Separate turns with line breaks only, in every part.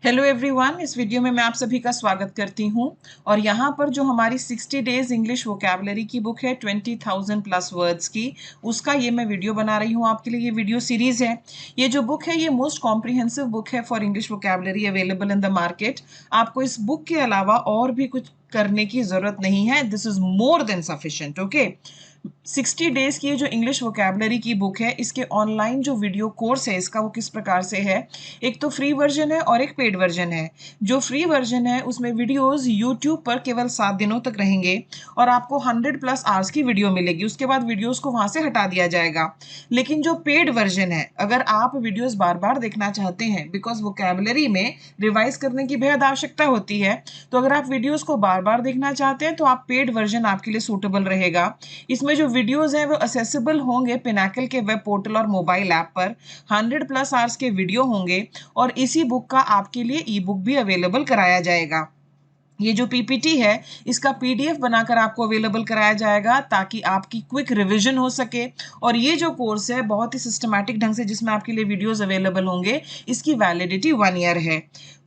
Hello everyone, इस video में मैं आप सभी का स्वागत करती हूं और यहाँ पर जो हमारी 60 डेज इंग्लिश वोकैबुलरी की बुक है 20,000 प्लस वर्ड्स की, उसका ये मैं वीडियो बना रही हूँ आपके लिए। ये वीडियो सीरीज है। ये जो बुक है ये मोस्ट कॉम्प्रिहेंसिव बुक है for English vocabulary available in the market. आपको इस बुक के अलावा और भी कुछ करने की जरूरत नहीं है। This is more than sufficient. Okay, 60 days की जो इंग्लिश वोकैबुलरी की बुक है, इसके ऑनलाइन जो वीडियो कोर्स है इसका वो किस प्रकार से है। एक तो फ्री वर्जन है और एक पेड वर्जन है। जो फ्री वर्जन है उसमें वीडियोस यूट्यूब पर केवल 7 दिनों तक रहेंगे और आपको 100 प्लस आवर्स की वीडियो मिलेगी। उसके बाद वीडियोस को वहां से हटा दिया जाएगा। लेकिन जो पेड वर्जन है, अगर आप वीडियोस बार बार देखना चाहते हैं, बिकॉज वोकैबुलरी में रिवाइज करने की बेहद आवश्यकता होती है, तो अगर आप वीडियोस को बार बार देखना चाहते हैं तो आप पेड वर्जन आपके लिए सूटेबल रहेगा। इसमें जो वीडियोस हैं वो असेसिबल होंगे पिनाकल के वेब पोर्टल और मोबाइल ऐप पर। 100 प्लस आवर्स के वीडियो होंगे और इसी बुक का आपके लिए ई बुक भी अवेलेबल कराया जाएगा। ये जो पीपीटी है इसका पीडीएफ बनाकर आपको अवेलेबल कराया जाएगा ताकि आपकी क्विक रिवीजन हो सके। और ये जो कोर्स है बहुत ही सिस्टमैटिक ढंग से जिसमें आपके लिए वीडियोस अवेलेबल होंगे, इसकी वैलिडिटी 1 ईयर है।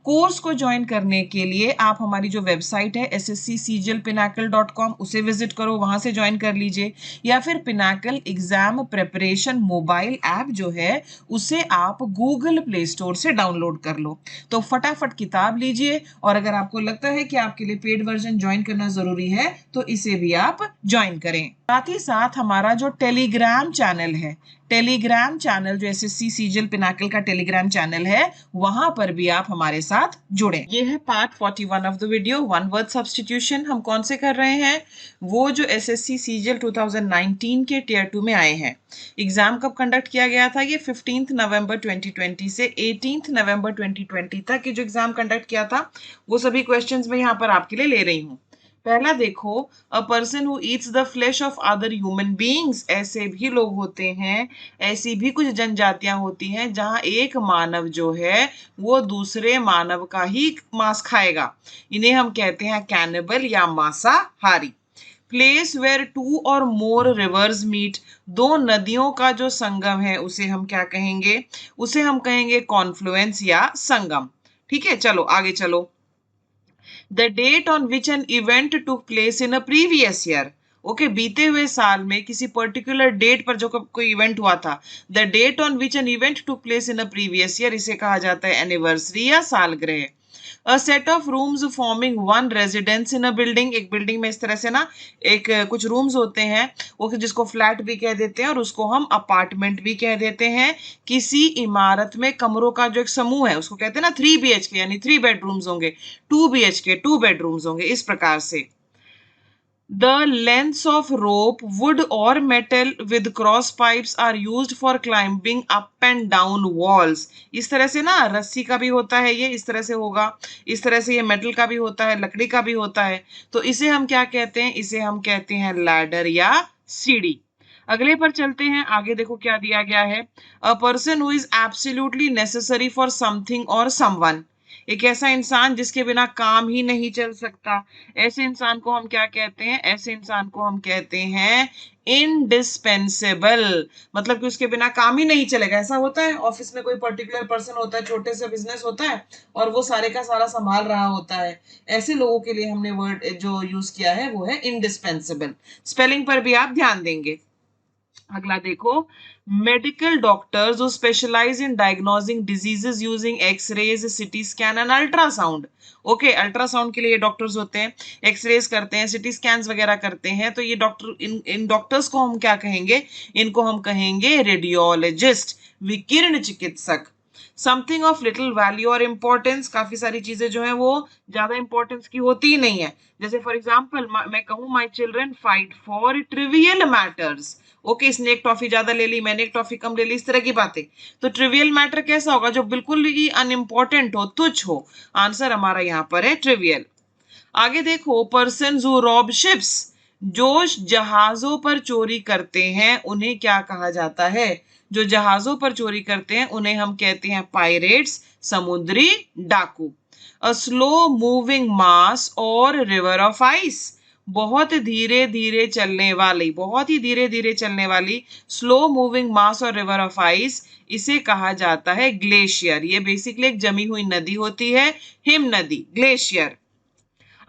कोर्स को ज्वाइन करने के लिए आप हमारी जो वेबसाइट है sscjlpinacle.com उसे विजिट करो, वहां से ज्वाइन कर लीजिए, या फिर Pinnacle exam preparation mobile app जो है उसे आप गूगल प्ले स्टोर से डाउनलोड कर लो। तो फटाफट किताब लीजिए और अगर आपको लगता है कि आपके लिए पेड वर्जन ज्वाइन करना जरूरी है तो इसे भी आप ज्वाइन करें। साथ ही साथ हमारा जो टेलीग्राम चैनल है, टेलीग्राम चैनल जो एसएससी सीजल पिनाकल का टेलीग्राम चैनल है, वहां पर भी आप हमारे साथ जुड़े। ये है part 41 of the video, one word substitution. हम कौन से कर रहे हैं? वो जो एसएससी सीजल 2019 के टियर 2 में आए हैं। एग्जाम कब कंडक्ट किया गया था? ये 15 नवंबर 2020 से 18 नवंबर 2020 तक के जो एग्जाम कंडक्ट किया था वो सभी क्वेश्चंस मैं यहाँ पर आपके लिए ले रही हूँ। पहला देखो, a person who eats the flash of other human beings. ऐसे भी लोग होते हैं, ऐसी भी कुछ जनजातियां होती हैं जहां एक मानव जो है वो दूसरे मानव का ही मांस खाएगा। इन्हें हम कहते हैं कैनिबल या मांसाहारी। प्लेस वेयर टू और मोर रिवर्स मीट। दो नदियों का जो संगम है उसे हम क्या कहेंगे? उसे हम कहेंगे कॉन्फ्लुएंस या संगम। ठीक है, चलो आगे चलो। The date on which an event took place in a previous year. Okay, बीते हुए साल में किसी पर्टिकुलर डेट पर जो कोई इवेंट हुआ था, the date on which an event took place in a previous year, इसे कहा जाता है एनिवर्सरी या सालगिरह। A set of rooms forming one residence in a building. एक बिल्डिंग में इस तरह से ना एक कुछ रूम्स होते हैं, वो जिसको फ्लैट भी कह देते हैं और उसको हम अपार्टमेंट भी कह देते हैं। किसी इमारत में कमरों का जो एक समूह है उसको कहते हैं ना 3 BHK, यानी 3 बेडरूम्स होंगे। 2 BHK 2 बेडरूम्स होंगे, इस प्रकार से। The lengths of rope, wood or metal with cross pipes are used for climbing up and down walls. इस तरह से ना रस्सी का भी होता है, ये इस तरह से होगा, इस तरह से ये मेटल का भी होता है, लकड़ी का भी होता है। तो इसे हम क्या कहते हैं? इसे हम कहते हैं लैडर या सीढ़ी। अगले पर चलते हैं, आगे देखो क्या दिया गया है। A person who is absolutely necessary for something और समवन। एक ऐसा इंसान जिसके बिना काम ही नहीं चल सकता। ऐसे इंसान को हम क्या कहते हैं? ऐसे इंसान को हम कहते हैं इंडिस्पेंसेबल। मतलब कि उसके बिना काम ही नहीं चलेगा। ऐसा होता है ऑफिस में कोई पर्टिकुलर पर्सन होता है, छोटे से बिजनेस होता है और वो सारे का सारा संभाल रहा होता है। ऐसे लोगों के लिए हमने वर्ड जो यूज किया है वो है इंडिस्पेंसेबल। स्पेलिंग पर भी आप ध्यान देंगे। अगला देखो, medical doctors who specialise in diagnosing diseases using x-rays, CT scan and ultrasound. Okay, ultrasound के लिए ये डॉक्टर्स होते हैं, एक्सरेज करते हैं, सिटी स्कैन्स वगैरह करते हैं। तो ये डॉक्टर, इन डॉक्टर्स को हम क्या कहेंगे? इनको हम कहेंगे रेडियोलॉजिस्ट, विकिरण चिकित्सक। समथिंग ऑफ लिटिल वैल्यू और इंपॉर्टेंस। काफी सारी चीजें जो है वो ज्यादा इंपॉर्टेंस की होती ही नहीं है। जैसे फॉर एग्जाम्पल मैं कहूँ my children fight for trivial matters. Okay, इसने एक टॉफी ज्यादा ले ली, मैंने एक टॉफी कम ले ली, इस तरह की बातें। तो ट्रिवियल मैटर कैसा होगा? जो बिल्कुल ही अनइम्पॉर्टेंट हो, तुच्छ हो। आंसर हमारा यहाँ पर है ट्रिवियल। आगे देखो, पर्सन हु रॉब शिप्स। जो जहाजों पर चोरी करते हैं उन्हें क्या कहा जाता है? जो जहाजों पर चोरी करते हैं उन्हें हम कहते हैं पायरेट्स, समुद्री डाकू। अ स्लो मूविंग मास और रिवर ऑफ आइस। बहुत धीरे धीरे चलने वाली, बहुत ही धीरे धीरे चलने वाली स्लो मूविंग मास और रिवर ऑफ आइस, इसे कहा जाता है ग्लेशियर। ये बेसिकली एक जमी हुई नदी होती है, हिम नदी, ग्लेशियर।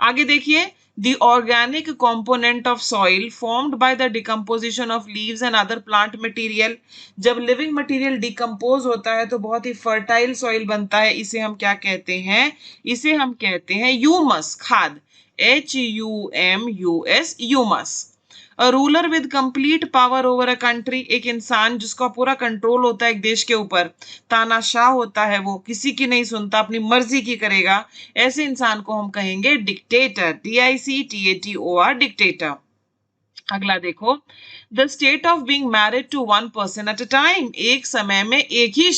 आगे देखिए, the organic component of soil formed by the decomposition of leaves and other plant material। जब लिविंग मटेरियल डिकम्पोज होता है तो बहुत ही फर्टाइल सॉइल बनता है, इसे हम क्या कहते हैं? इसे हम कहते हैं ह्यूमस, खाद, HUMUS, humus. A ruler with complete power over a country, एक इंसान जिसका पूरा कंट्रोल होता है एक देश के ऊपर, तानाशाह होता है, वो किसी की नहीं सुनता, अपनी मर्जी की करेगा, ऐसे इंसान को हम कहेंगे डिक्टेटर, DICTATOR, डिक्टेटर। अगला देखो, the state of being married to one person at a time, एक समय में एक ही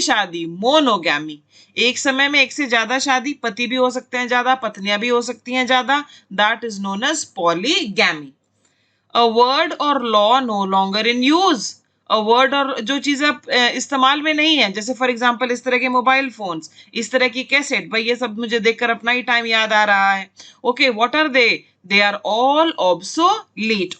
शादी, मोनोगैमी, एक समय में एक से ज्यादा शादी, पति भी हो सकते हैं ज्यादा, पत्नियां भी हो सकती हैं ज्यादा, that is known as polygamy. A word or law no longer in use, a word और जो चीजें इस्तेमाल में नहीं है, जैसे फॉर एग्जांपल इस तरह के मोबाइल फोन्स, इस तरह की कैसेट, भाई ये सब मुझे देखकर अपना ही टाइम याद आ रहा है। Okay, what are they are all obsolete.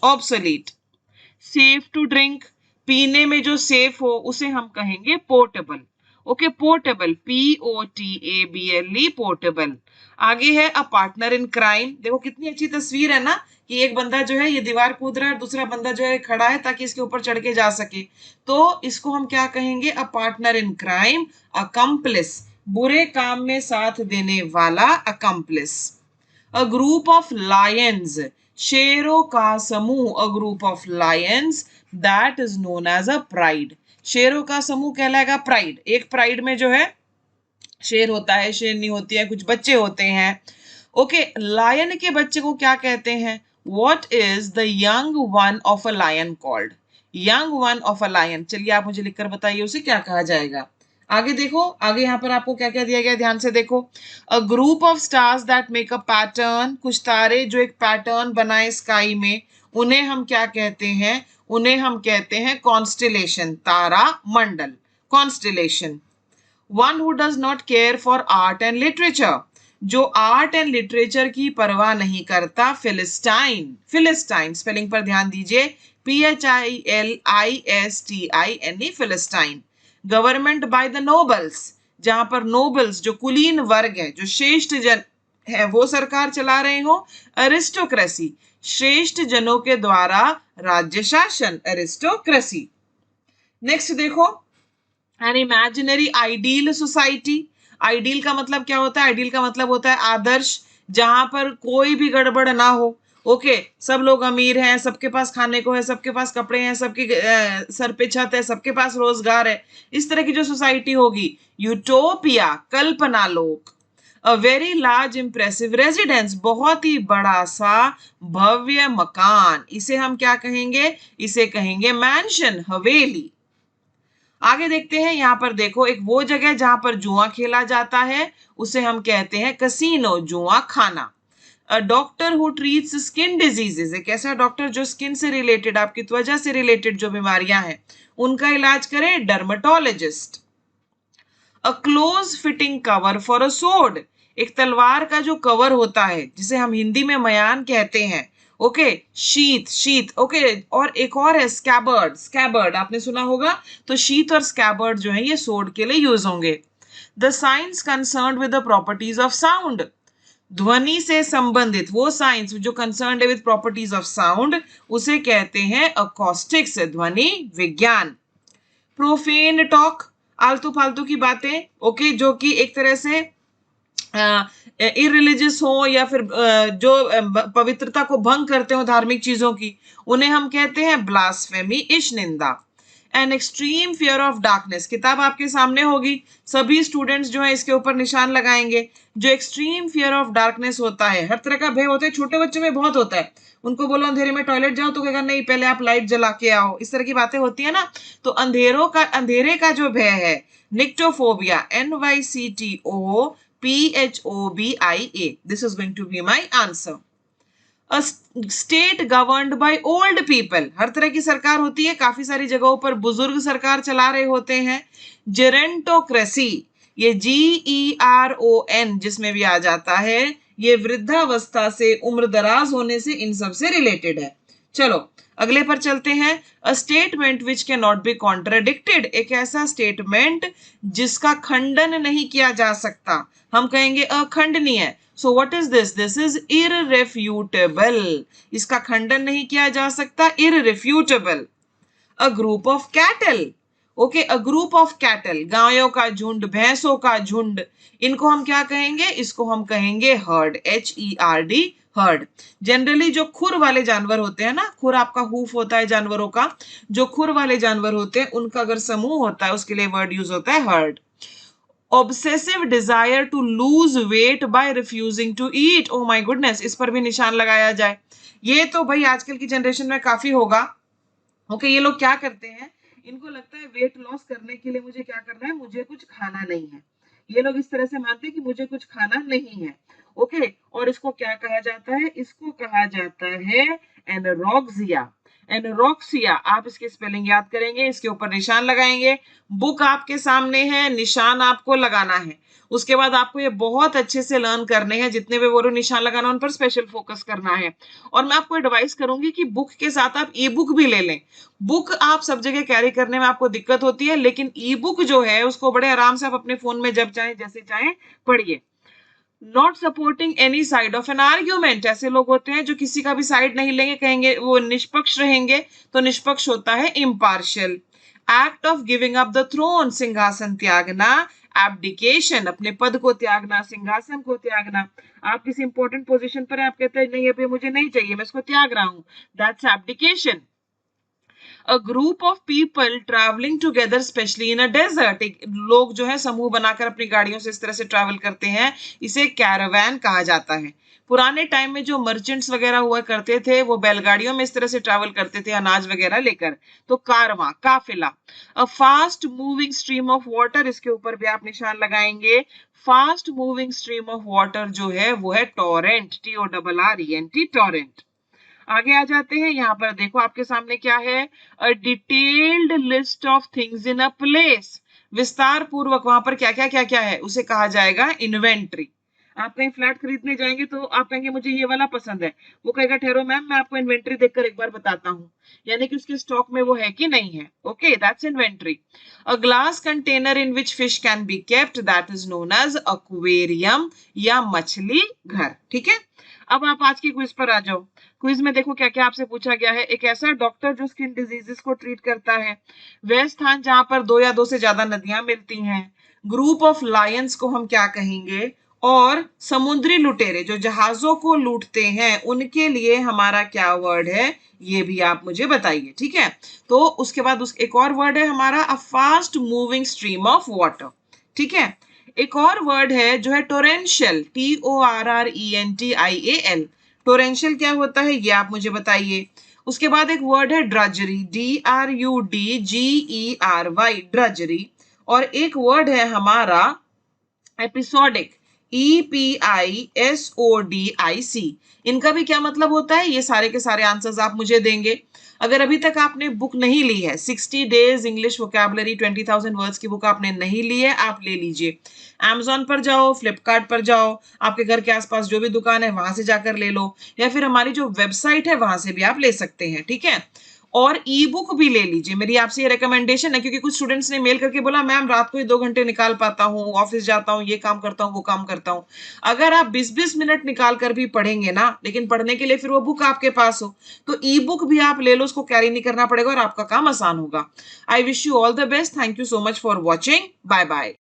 Safe to drink, पीने में जो सेफ हो उसे हम कहेंगे portable. Okay, portable, POTABLE, portable. आगे है अ पार्टनर इन क्राइम, देखो कितनी अच्छी तस्वीर है ना, कि एक बंदा जो है ये दीवार कूद रहा है और दूसरा बंदा जो है खड़ा है ताकि इसके ऊपर चढ़ के जा सके, तो इसको हम क्या कहेंगे? A partner in crime, accomplice, बुरे काम में साथ देने वाला, accomplice. A group of lions, शेरों का समूह, a group of lions, that is known as a pride, शेरों का समूह कहलाएगा प्राइड। एक प्राइड में जो है शेर होता है, शेरनी होती है, कुछ बच्चे होते हैं। ओके, लायन के बच्चे को क्या कहते हैं? What is the young one of a lion called? Young one of a lion, चलिए आप मुझे लिखकर बताइए उसे क्या कहा जाएगा। आगे देखो, आगे यहाँ पर आपको क्या क्या दिया गया, ध्यान से देखो। अ group of stars that make a pattern, कुछ तारे जो एक पैटर्न बनाए स्काई में, उन्हें हम क्या कहते हैं? उन्हें हम कहते हैं constellation, Tara Mandal, constellation. One who does not care for art and literature, जो आर्ट एंड लिटरेचर की परवाह नहीं करता, फिलिस्टाइन, फिलिस्टाइन, स्पेलिंग पर ध्यान दीजिए, PHILISTINE, Philistine. Government by the nobles, जहां पर नोबल्स जो कुलीन वर्ग है, जो श्रेष्ठ जन है, वो सरकार चला रहे हो। अरिस्टोक्रेसी, श्रेष्ठ जनों के द्वारा राज्य शासन, अरिस्टोक्रेसी। नेक्स्ट देखो, an imaginary ideal society, ideal का मतलब क्या होता है? आइडियल का मतलब होता है आदर्श, जहां पर कोई भी गड़बड़ ना हो। ओके, सब लोग अमीर हैं, सबके पास खाने को है, सबके पास कपड़े हैं, सबके सर पे छत है, सबके पास रोजगार है, इस तरह की जो सोसाइटी होगी, यूटोपिया, कल्पना लोक। A very large impressive residence, बहुत ही बड़ा सा भव्य मकान, इसे हम क्या कहेंगे? इसे कहेंगे मैंशन, हवेली। आगे देखते हैं, यहाँ पर देखो, एक वो जगह जहां पर जुआ खेला जाता है, उसे हम कहते हैं कसीनो, जुआ खाना। A doctor who treats skin diseases, एक ऐसा डॉक्टर जो स्किन से रिलेटेड, आपकी त्वचा से रिलेटेड जो बीमारियां हैं उनका इलाज करे, dermatologist. A close fitting cover for a sword, एक तलवार का जो कवर होता है जिसे हम हिंदी में मयान कहते हैं। ओके, शीत, शीत। ओके, और एक और है स्कैबर्ड, स्कैबर्ड आपने सुना होगा, तो शीत और स्कैबर्ड जो है ये सोर्ड के लिए यूज होंगे। The science concerned with the properties of sound, ध्वनि से संबंधित वो साइंस जो कंसर्न्ड है विद प्रॉपर्टीज ऑफ साउंड, उसे कहते हैं अकॉस्टिक्स, ध्वनि विज्ञान। प्रोफेन टॉक, आलतू फालतू की बातें, ओके, जो कि एक तरह से इररिलीजियस हो या फिर जो पवित्रता को भंग करते हो धार्मिक चीजों की, उन्हें हम कहते हैं ब्लास्फेमी, इश निंदा। An extreme fear of darkness, किताब आपके सामने होगी, सभी स्टूडेंट्स जो है इसके ऊपर निशान लगाएंगे। जो एक्सट्रीम फियर ऑफ डार्कनेस होता है, हर तरह का भय होता है, छोटे बच्चों में बहुत होता है, उनको बोलो अंधेरे में टॉयलेट जाओ तो कहेगा नहीं, पहले आप लाइट जला के आओ, इस तरह की बातें होती है ना। तो अंधेरे का जो भय है, nyctophobia, NYCTOPHOBIA, this is going to be my answer. A state governed by old people, हर तरह की सरकार होती है, काफी सारी जगहों पर बुजुर्ग सरकार चला रहे होते हैं। जेरेंटोक्रेसी, ये GERON जिसमें भी आ जाता है, ये वृद्धावस्था से, उम्र दराज होने से, इन सब से रिलेटेड है। चलो अगले पर चलते हैं। A statement which can not be contradicted, एक ऐसा स्टेटमेंट जिसका खंडन नहीं किया जा सकता, हम कहेंगे अखंडनीय। So what is this? This is irrefutable, इसका खंडन नहीं किया जा सकता, irrefutable. A group of cattle, okay, a group of cattle, गायों का झुंड, भैंसों का झुंड, इनको हम क्या कहेंगे? इसको हम कहेंगे हर्ड, HERD, हर्ड। जनरली जो खुर वाले जानवर होते हैं ना, खुर आपका हूफ होता है जानवरों का, जो खुर वाले जानवर होते हैं उनका अगर समूह होता है उसके लिए वर्ड यूज होता है herd. Obsessive desire to lose weight by refusing to eat, oh my goodness, इस पर भी निशान लगाया जाए। ये तो भाई आजकल की जनरेशन में काफी होगा। ओके, ये लोग क्या करते हैं, इनको लगता है वेट लॉस करने के लिए मुझे क्या करना है, मुझे कुछ खाना नहीं है। ये लोग इस तरह से मानते हैं कि मुझे कुछ खाना नहीं है। ओके, और इसको क्या कहा जाता है? इसको कहा जाता है एनोरेक्सिया। एनोरेक्सिया, आप इसके स्पेलिंग याद करेंगे, इसके ऊपर निशान लगाएंगे। बुक आपके सामने है, निशान आपको लगाना है। उसके बाद आपको ये बहुत अच्छे से लर्न करने हैं, जितने भी वो निशान लगाना उन पर स्पेशल फोकस करना है। और मैं आपको एडवाइस करूंगी कि बुक के साथ आप ई बुक भी ले लें। बुक आप सब जगह कैरी करने में आपको दिक्कत होती है, लेकिन ई बुक जो है उसको बड़े आराम से आप अपने फोन में जब चाहे जैसे चाहे पढ़िए। Not supporting any side of an argument, ऐसे लोग होते हैं जो किसी का भी साइड नहीं लेंगे, कहेंगे वो निष्पक्ष रहेंगे, तो निष्पक्ष होता है impartial. Act of giving up the throne, सिंहासन त्यागना। एब्डिकेशन, अपने पद को त्यागना, सिंहासन को त्यागना। आप किसी इंपॉर्टेंट पोजीशन पर है, आप कहते हैं नहीं अभी मुझे नहीं चाहिए, मैं इसको त्याग रहा हूं, that's abdication. A group of people travelling together specially in a desert, लोग जो है समूह बनाकर अपनी गाड़ियों से इस तरह से ट्रैवल करते हैं, इसे कैरावैन कहा जाता है। पुराने टाइम में जो मर्चेंट्स वगैरह हुआ करते थे वो बैलगाड़ियों में इस तरह से ट्रैवल करते थे अनाज वगैरह लेकर, तो कारवां, काफिला। A fast moving stream of water, इसके ऊपर भी आप निशान लगाएंगे। Fast moving stream of water जो है वो है टोरेंट, TORRENT, टोरेंट। आगे आ जाते हैं, यहाँ पर देखो आपके सामने क्या है, a detailed list of things in a place, विस्तार पूर्वक वहां पर क्या क्या क्या क्या है उसे कहा जाएगा इन्वेंट्री। आप कहीं फ्लैट खरीदने जाएंगे तो आप कहेंगे मुझे ये वाला पसंद है, वो कहेगा ठहरो मैम मैं आपको इन्वेंट्री देखकर एक बार बताता हूँ, यानी कि उसके स्टॉक में वो है कि नहीं है। Okay, that's inventory. A glass container in which fish can be kept, that is known as aquarium या मछली घर। ठीक है, अब आप आज की क्विज पर आ जाओ। क्विज में देखो क्या क्या आपसे पूछा गया है। एक ऐसा डॉक्टर जो स्किन डिजीजेस को ट्रीट करता है, वह स्थान जहां पर दो या दो से ज्यादा नदियां मिलती हैं, ग्रुप ऑफ लायंस को हम क्या कहेंगे, और समुद्री लुटेरे जो जहाजों को लूटते हैं उनके लिए हमारा क्या वर्ड है, ये भी आप मुझे बताइए। ठीक है, तो उसके बाद एक और वर्ड है हमारा a fast moving stream of water. ठीक है, एक और वर्ड है जो है टोरेंशियल, TORRENTIAL। टोरेंशियल क्या होता है ये आप मुझे बताइए। उसके बाद एक वर्ड है ड्रजरी, DRUDGERY, ड्रजरी। और एक वर्ड है हमारा एपिसोडिक, EPISODIC। इनका भी क्या मतलब होता है, ये सारे के सारे आंसर्स आप मुझे देंगे। अगर अभी तक आपने बुक नहीं ली है, 60 डेज इंग्लिश वोकैबुलरी 20,000 वर्ड्स की बुक आपने नहीं ली है, आप ले लीजिए। Amazon पर जाओ, फ्लिपकार्ट पर जाओ, आपके घर के आसपास जो भी दुकान है वहां से जाकर ले लो, या फिर हमारी जो वेबसाइट है वहां से भी आप ले सकते हैं। ठीक है, और ई बुक भी ले लीजिए, मेरी आपसे ये रिकमेंडेशन है, क्योंकि कुछ स्टूडेंट्स ने मेल करके बोला मैम रात को ही 2 घंटे निकाल पाता हूँ, ऑफिस जाता हूँ, ये काम करता हूँ, वो काम करता हूँ। अगर आप 20-20 मिनट निकाल कर भी पढ़ेंगे ना, लेकिन पढ़ने के लिए फिर वो बुक आपके पास हो, तो ई बुक भी आप ले लो, उसको कैरी नहीं करना पड़ेगा और आपका काम आसान होगा। I wish you all the best, thank you so much for watching, bye bye.